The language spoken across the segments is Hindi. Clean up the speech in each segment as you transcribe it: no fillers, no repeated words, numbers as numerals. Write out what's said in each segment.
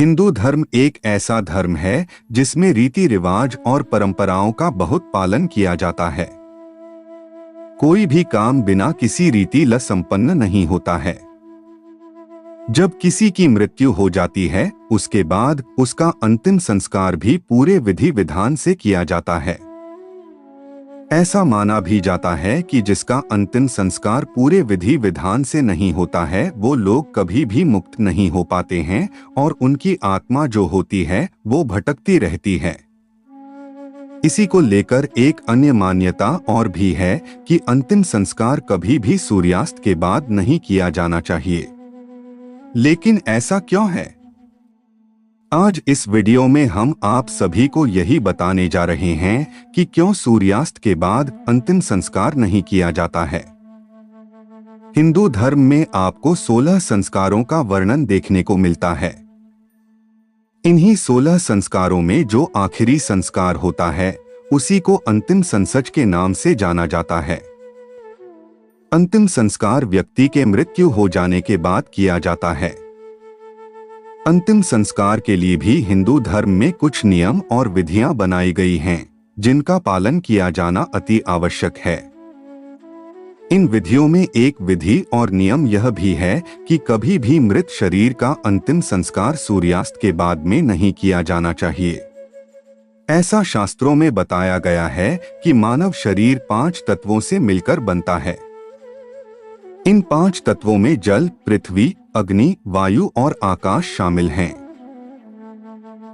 हिंदू धर्म एक ऐसा धर्म है जिसमें रीति रिवाज और परंपराओं का बहुत पालन किया जाता है। कोई भी काम बिना किसी रीति ल संपन्न नहीं होता है। जब किसी की मृत्यु हो जाती है, उसके बाद उसका अंतिम संस्कार भी पूरे विधि विधान से किया जाता है। ऐसा माना भी जाता है कि जिसका अंतिम संस्कार पूरे विधि विधान से नहीं होता है, वो लोग कभी भी मुक्त नहीं हो पाते हैं और उनकी आत्मा जो होती है वो भटकती रहती है। इसी को लेकर एक अन्य मान्यता और भी है कि अंतिम संस्कार कभी भी सूर्यास्त के बाद नहीं किया जाना चाहिए। लेकिन ऐसा क्यों है? आज इस वीडियो में हम आप सभी को यही बताने जा रहे हैं कि क्यों सूर्यास्त के बाद अंतिम संस्कार नहीं किया जाता है। हिंदू धर्म में आपको 16 संस्कारों का वर्णन देखने को मिलता है। इन्हीं 16 संस्कारों में जो आखिरी संस्कार होता है उसी को अंतिम संसज के नाम से जाना जाता है। अंतिम संस्कार व्यक्ति के मृत्यु हो जाने के बाद किया जाता है। अंतिम संस्कार के लिए भी हिंदू धर्म में कुछ नियम और विधियां बनाई गई हैं, जिनका पालन किया जाना अति आवश्यक है। इन विधियों में एक विधि और नियम यह भी है कि कभी भी मृत शरीर का अंतिम संस्कार सूर्यास्त के बाद में नहीं किया जाना चाहिए। ऐसा शास्त्रों में बताया गया है कि मानव शरीर 5 तत्वों से मिलकर बनता है। इन 5 तत्वों में जल, पृथ्वी, अग्नि, वायु और आकाश शामिल हैं।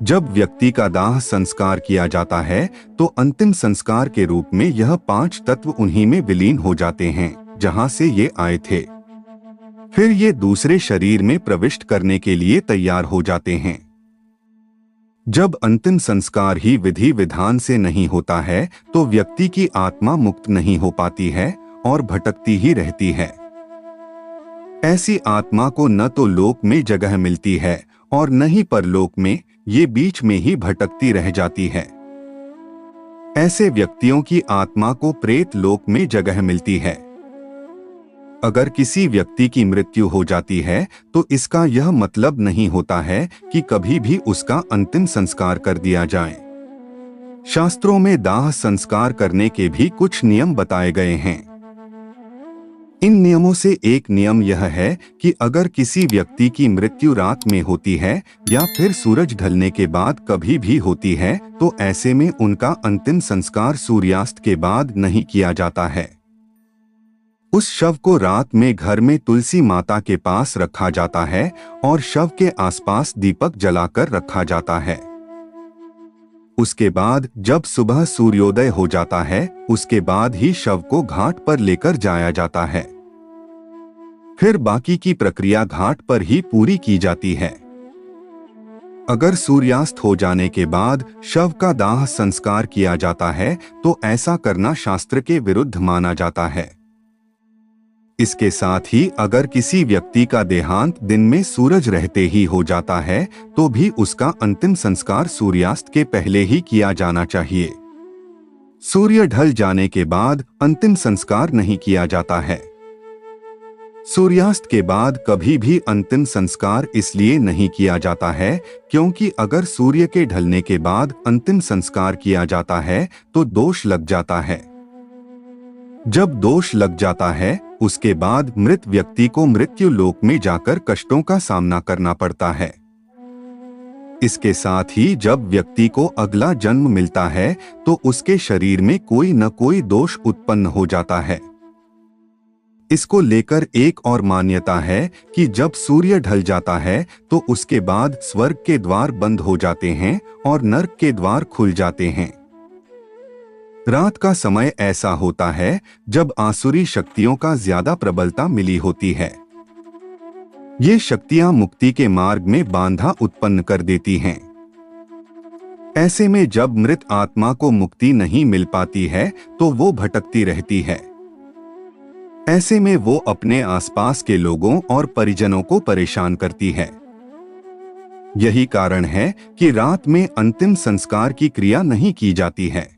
जब व्यक्ति का दाह संस्कार किया जाता है तो अंतिम संस्कार के रूप में यह 5 तत्व उन्हीं में विलीन हो जाते हैं जहां से ये आए थे। फिर ये दूसरे शरीर में प्रविष्ट करने के लिए तैयार हो जाते हैं। जब अंतिम संस्कार ही विधि विधान से नहीं होता है तो व्यक्ति की आत्मा मुक्त नहीं हो पाती है और भटकती ही रहती है। ऐसी आत्मा को न तो लोक में जगह मिलती है और न ही परलोक में, ये बीच में ही भटकती रह जाती है। ऐसे व्यक्तियों की आत्मा को प्रेत लोक में जगह मिलती है। अगर किसी व्यक्ति की मृत्यु हो जाती है तो इसका यह मतलब नहीं होता है कि कभी भी उसका अंतिम संस्कार कर दिया जाए। शास्त्रों में दाह संस्कार करने के भी कुछ नियम बताए गए हैं। इन नियमों से एक नियम यह है कि अगर किसी व्यक्ति की मृत्यु रात में होती है या फिर सूरज ढलने के बाद कभी भी होती है तो ऐसे में उनका अंतिम संस्कार सूर्यास्त के बाद नहीं किया जाता है। उस शव को रात में घर में तुलसी माता के पास रखा जाता है और शव के आसपास दीपक जलाकर रखा जाता है। उसके बाद जब सुबह सूर्योदय हो जाता है उसके बाद ही शव को घाट पर लेकर जाया जाता है। फिर बाकी की प्रक्रिया घाट पर ही पूरी की जाती है। अगर सूर्यास्त हो जाने के बाद शव का दाह संस्कार किया जाता है तो ऐसा करना शास्त्र के विरुद्ध माना जाता है। इसके साथ ही अगर किसी व्यक्ति का देहांत दिन में सूरज रहते ही हो जाता है तो भी उसका अंतिम संस्कार सूर्यास्त के पहले ही किया जाना चाहिए। सूर्य ढल जाने के बाद अंतिम संस्कार नहीं किया जाता है। सूर्यास्त के बाद कभी भी अंतिम संस्कार इसलिए नहीं किया जाता है क्योंकि अगर सूर्य के ढलने के बाद अंतिम संस्कार किया जाता है तो दोष लग जाता है। जब दोष लग जाता है उसके बाद मृत व्यक्ति को मृत्यु लोक में जाकर कष्टों का सामना करना पड़ता है। इसके साथ ही जब व्यक्ति को अगला जन्म मिलता है तो उसके शरीर में कोई न कोई दोष उत्पन्न हो जाता है। इसको लेकर एक और मान्यता है कि जब सूर्य ढल जाता है तो उसके बाद स्वर्ग के द्वार बंद हो जाते हैं और नर्क के द्वार खुल जाते हैं। रात का समय ऐसा होता है जब आसुरी शक्तियों का ज्यादा प्रबलता मिली होती है। ये शक्तियां मुक्ति के मार्ग में बाधा उत्पन्न कर देती हैं। ऐसे में जब मृत आत्मा को मुक्ति नहीं मिल पाती है तो वो भटकती रहती है। ऐसे में वो अपने आसपास के लोगों और परिजनों को परेशान करती है। यही कारण है कि रात में अंतिम संस्कार की क्रिया नहीं की जाती है।